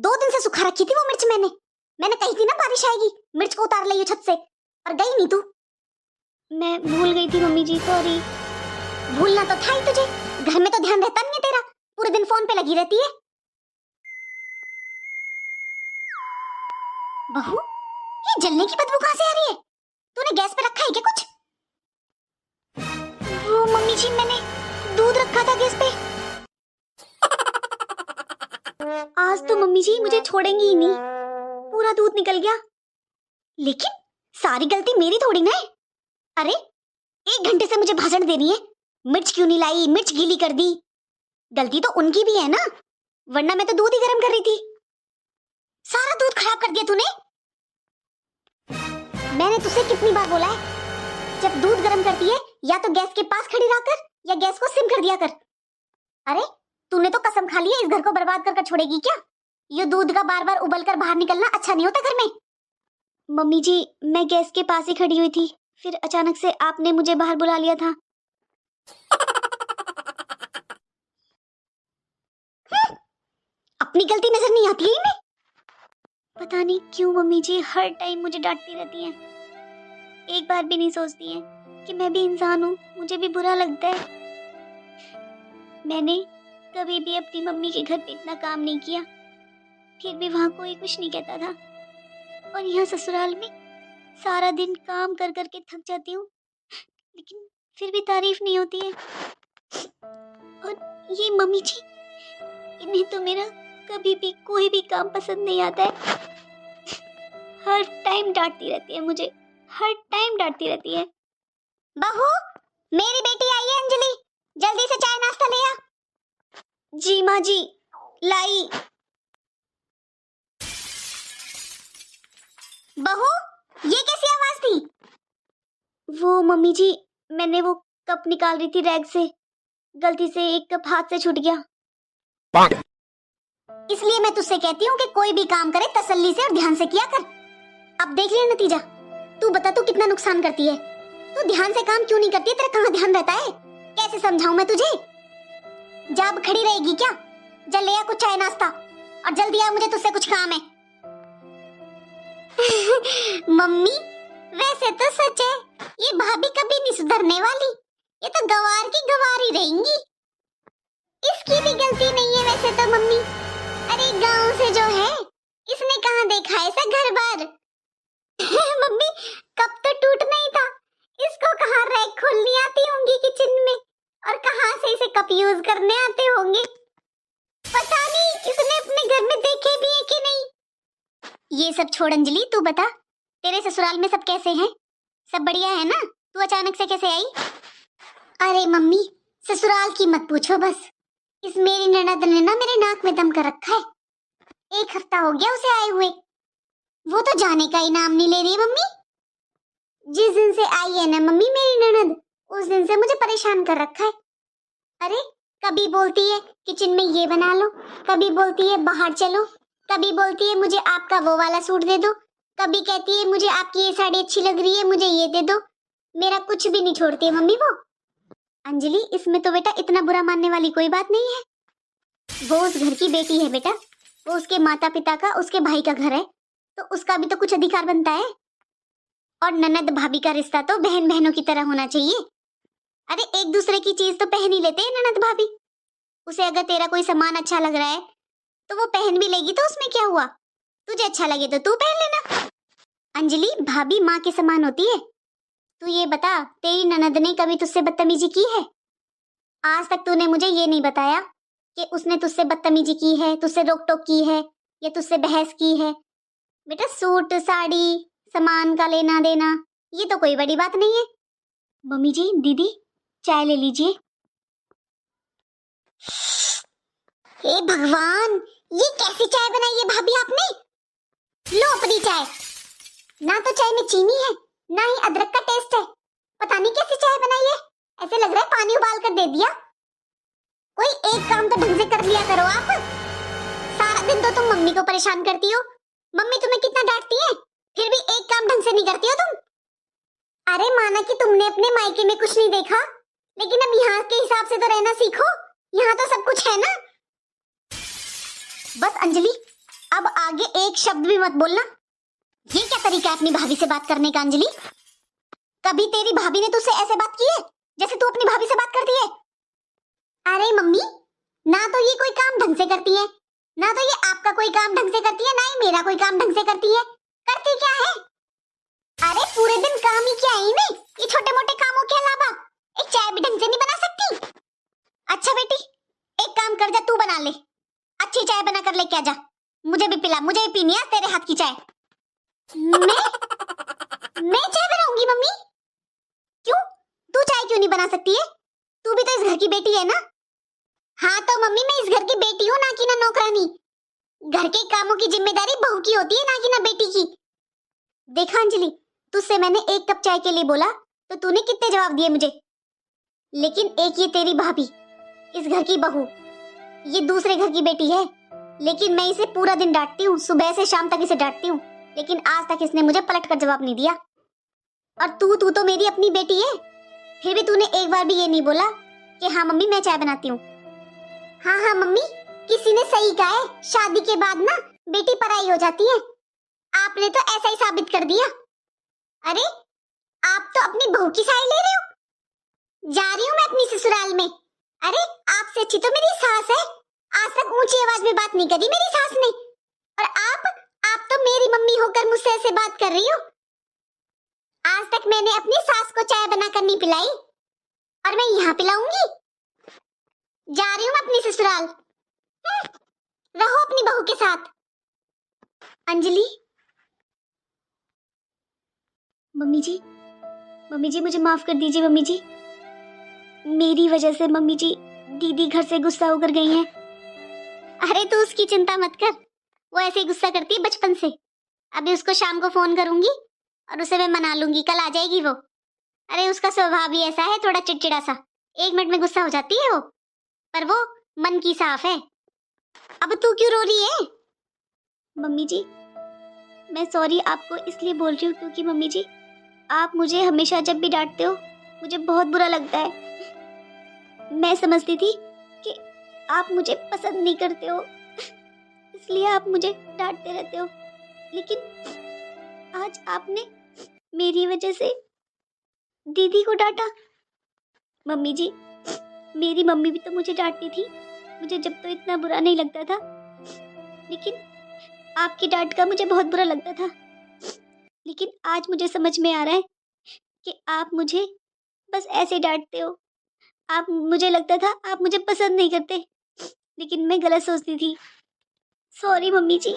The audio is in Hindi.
2 दिन से सुखा रखी थी वो मिर्च मैंने कही थी ना बारिश आएगी, मिर्च को उतार ले छत से, और गई नहीं तू। मैं भूल गई थी मम्मी जी, सॉरी। भूलना तो था ही तुझे, घर में तो ध्यान रहता नहीं है तेरा, पूरे दिन फोन पे लगी रहती है। बहू, ये जलने की बदबू कहाँ से आ रही है? तूने गैस पे रखा है क्या कुछ? वो मम्मी जी, मैंने दूध रखा था गैस पे। आज तो मम्मी जी मुझे छोड़ेंगी ही नहीं, पूरा दूध निकल गया। लेकिन सारी गलती मेरी थोड़ी ना है। अरे 1 घंटे से मुझे भाषण दे रही है, मिर्च क्यों नहीं लाई, मिर्च गीली कर दी। गलती तो उनकी भी है ना, वरना मैं तो दूध ही गर्म कर रही थी। सारा दूध खराब कर दिया तूने। मैंने तुझसे कितनी बार बोला है, जब दूध गर्म करती है या तो गैस के पास खड़ी रहकर या गैस को सिम कर दिया कर। अरे तूने तो कसम खा ली है इस घर को बर्बाद कर छोड़ेगी क्या? ये दूध का बार बार उबल कर बाहर निकलना अच्छा नहीं होता घर में। मम्मी जी, मैं गैस के पास ही खड़ी हुई थी, फिर अचानक से आपने मुझे बाहर बुला लिया था। अपनी गलती नजर नहीं आती है इन्हें। पता नहीं क्यों मम्मी जी हर टाइम मुझे डांटती रहती हैं, एक बार भी नहीं सोचती हैं कि मैं भी इंसान हूँ, मुझे भी बुरा लगता है। मैंने कभी भी अपनी मम्मी के घर पे इतना काम नहीं किया, फिर भी वहाँ कोई कुछ नहीं कहता था, और यहाँ ससुराल में सारा दिन काम कर कर के थक जाती हूँ, लेकिन फिर भी तारीफ नहीं होती है। और ये मम्मी जी, इन्हें तो मेरा कभी भी कोई भी काम पसंद नहीं आता है, हर टाइम डांटती रहती है मुझे, हर टाइम डांटती रहती है। बहू, मेरी बेटी आई है अंजलि, जल्दी से चाय नाश्ता ले आ। जी माँ जी, लाई। बहू, ये कैसी आवाज थी? वो मम्मी जी, मैंने वो कप निकाल रही थी रैक से, गलती से एक कप हाथ से छूट गया। इसलिए मैं तुझसे कहती हूँ कि कोई भी काम करे तसल्ली से और ध्यान से किया कर। अब देख लिया नतीजा। तू बता, तू कितना नुकसान करती है। तू ध्यान से काम क्यों नहीं करती? तेरा कहाँ ध्यान रहता है? कैसे समझाऊं मैं तुझे? जा, अब खड़ी रहेगी क्या? जल ले आ कुछ चाय नाश्ता, और जल्दी आ, मुझे तुझसे कुछ काम है। मम्मी, वैसे तो सच है, ये भाभी कभी नहीं सुधरने वाली, ये तो गवार की गवार ही रहेंगी। इसकी भी गलती नहीं है वैसे तो मम्मी। अरे गांव से जो है, इसने कहाँ देखा ऐसा घर बार। मम्मी, कब तो टूटना ही था, इसको कहाँ रैक खोलनी आती होंगी किचन में, और कहाँ से इसे कप यूज करने आते होंगे। पता नहीं इसने अपने घर में देखे भी है कि नहीं। ये सब छोड़ अंजलि, तू बता, तेरे ससुराल में सब कैसे हैं? सब बढ़िया है ना? तू अचानक से कैसे आई? अरे मम्मी, ससुराल की मत पूछो बस। इस मेरी ननद ने ना मेरे नाक में दम कर रखा है। 1 हफ्ता हो गया उसे आए हुए, वो तो जाने का ही नाम नहीं ले रही मम्मी। जिस दिन से आई है ना मम्मी मेरी ननद, उस दिन से मुझे परेशान कर रखा है। अरे कभी बोलती है किचन में ये बना लो, कभी बोलती है बाहर चलो, कभी बोलती है मुझे आपका वो वाला सूट दे दो, कभी कहती है मुझे आपकी ये साड़ी अच्छी लग रही है, मुझे ये दे दो। मेरा कुछ भी नहीं छोड़ती है मम्मी वो। अंजलि, इसमें तो बेटा इतना बुरा मानने वाली कोई बात नहीं है। वो उस घर की बेटी है बेटा, वो उसके माता पिता का, उसके भाई का घर है, तो उसका भी तो कुछ अधिकार बनता है। और ननद भाभी का रिश्ता तो बहन बहनों की तरह होना चाहिए। अरे एक दूसरे की चीज तो पहन ही लेते हैं ननद भाभी। उसे अगर तेरा कोई सामान अच्छा लग रहा है तो वो पहन भी लेगी, तो उसमें क्या हुआ? तुझे अच्छा लगे तो तू पहन लेना। अंजलि, भाभी माँ के समान होती है। तू ये बता, तेरी ननद ने कभी तुझसे बदतमीजी की है? आज तक तूने मुझे ये नहीं बताया कि उसने तुझसे बदतमीजी की है, तुझसे रोक टोक की है, या तुझसे बहस की है। बेटा सूट साड़ी सामान का लेना देना ये तो कोई बड़ी बात नहीं है। मम्मी जी, दीदी चाय ले लीजिए। हे भगवान, ये कैसी चाय बनाई है भाभी आपने? लो अपनी चाय। ना तो चाय में चीनी है, ना ही अदरक का टेस्ट है। पता नहीं कैसी चाय बनाई है, ऐसे लग रहा है पानी उबाल कर दे दिया। कोई एक काम तो ढंग से कर लिया करो आप। सारा दिन तो तुम मम्मी को परेशान करती हो। मम्मी तुम्हें कितना डांटती है, फिर भी एक काम ढंग से नहीं करती हो तुम। अरे माना कि तुमने अपने मायके में कुछ नहीं देखा, लेकिन अब यहाँ के हिसाब से तो रहना सीखो। यहाँ तो सब कुछ है ना। बस अंजलि, अब आगे एक शब्द भी मत बोलना। ये क्या तरीका है अपनी भाभी से बात करने का अंजलि? कभी तेरी भाभी ने तुझसे ऐसे बात की है जैसे तू अपनी भाभी से बात करती है? अरे मम्मी, ना तो ये कोई काम ढंग से करती है, ना तो ये आपका कोई काम ढंग से करती है, ना ही मेरा कोई काम ढंग से करती है। करती क्या है? अरे पूरे दिन काम ही क्या है इन्हें? ये छोटे मोटे कामों के अलावा एक चाय भी ढंग से नहीं बना सकती? अच्छा बेटी, एक काम कर जा, तू बना ले, अच्छी चाय बना कर लेके आ जा, मुझे भी पिला, मुझे भी पीनी है तेरे हाथ की चाय। मैं चाय बनाऊंगी मम्मी? क्यों, तू चाय क्यों नहीं बना सकती है? तू भी तो इस घर की बेटी है ना। हाँ तो मम्मी, मैं इस घर की बेटी हूँ, ना कि ना नौकरानी। घर के कामों की जिम्मेदारी बहू की होती है, ना कि ना बेटी की। देखा अंजलि, तुझसे मैंने एक कप चाय के लिए बोला तो तूने कितने जवाब दिए मुझे। लेकिन एक ये तेरी भाभी, इस घर की बहू, ये दूसरे घर की बेटी है, लेकिन मैं इसे पूरा दिन डांटती हूँ, सुबह से शाम तक इसे डांटती हूँ, लेकिन आज तक इसने मुझे पलट कर जवाब नहीं दिया। और तू तो मेरी अपनी बेटी है, फिर भी तूने एक बार भी ये नहीं बोला कि हाँ मम्मी मैं चाय बनाती हूँ। हाँ मम्मी, किसी ने सही कहा है, शादी के बाद ना बेटी पराई हो जाती है। आपने तो ऐसा ही साबित कर दिया। अरे आप तो अपनी बहू की साइड ले रहे हो। जा रही हूँ मैं अपनी ससुराल में। अरे आपसे अच्छी तो मेरी सास है, आज तक ऊंची आवाज में बात नहीं करी मेरी सास ने। और आप तो मेरी मम्मी होकर मुझसे ऐसे बात कर रही हो। आज तक मैंने अपनी सास को चाय बनाकर नहीं पिलाई, और मैं यहाँ पिलाऊंगी। जा रही हूँ मैं अपनी ससुराल। रहो अपनी बहू के साथ। अंजलि, मम्मी जी मुझे माफ कर दीजिए मम्मी जी। मेरी वजह से मम्मी जी दीदी घर से गुस्सा होकर गई हैं। अरे तू उसकी चिंता मत कर, वो ऐसे ही गुस्सा करती है बचपन से। अभी उसको शाम को फोन करूंगी और उसे मैं मना लूंगी, कल आ जाएगी वो। अरे उसका स्वभाव ही ऐसा है, थोड़ा चिड़चिड़ा सा, 1 मिनट में गुस्सा हो जाती है वो, पर वो मन की साफ है। अब तू क्यों रो रही है? मम्मी जी, मैं सॉरी आपको इसलिए बोल रही हूँ क्योंकि मम्मी जी आप मुझे हमेशा जब भी डांटते हो मुझे बहुत बुरा लगता है। मैं समझती थी कि आप मुझे पसंद नहीं करते हो, इसलिए आप मुझे डांटते रहते हो, लेकिन आज आपने मेरी वजह से दीदी को डांटा। मम्मी जी, मेरी मम्मी भी तो मुझे डांटती थी, मुझे जब तो इतना बुरा नहीं लगता था, लेकिन आपकी डांट का मुझे बहुत बुरा लगता था। लेकिन आज मुझे समझ में आ रहा है कि आप मुझे बस ऐसे डांटते हो। आप, मुझे लगता था आप मुझे पसंद नहीं करते, लेकिन मैं गलत सोचती थी। सॉरी मम्मी जी।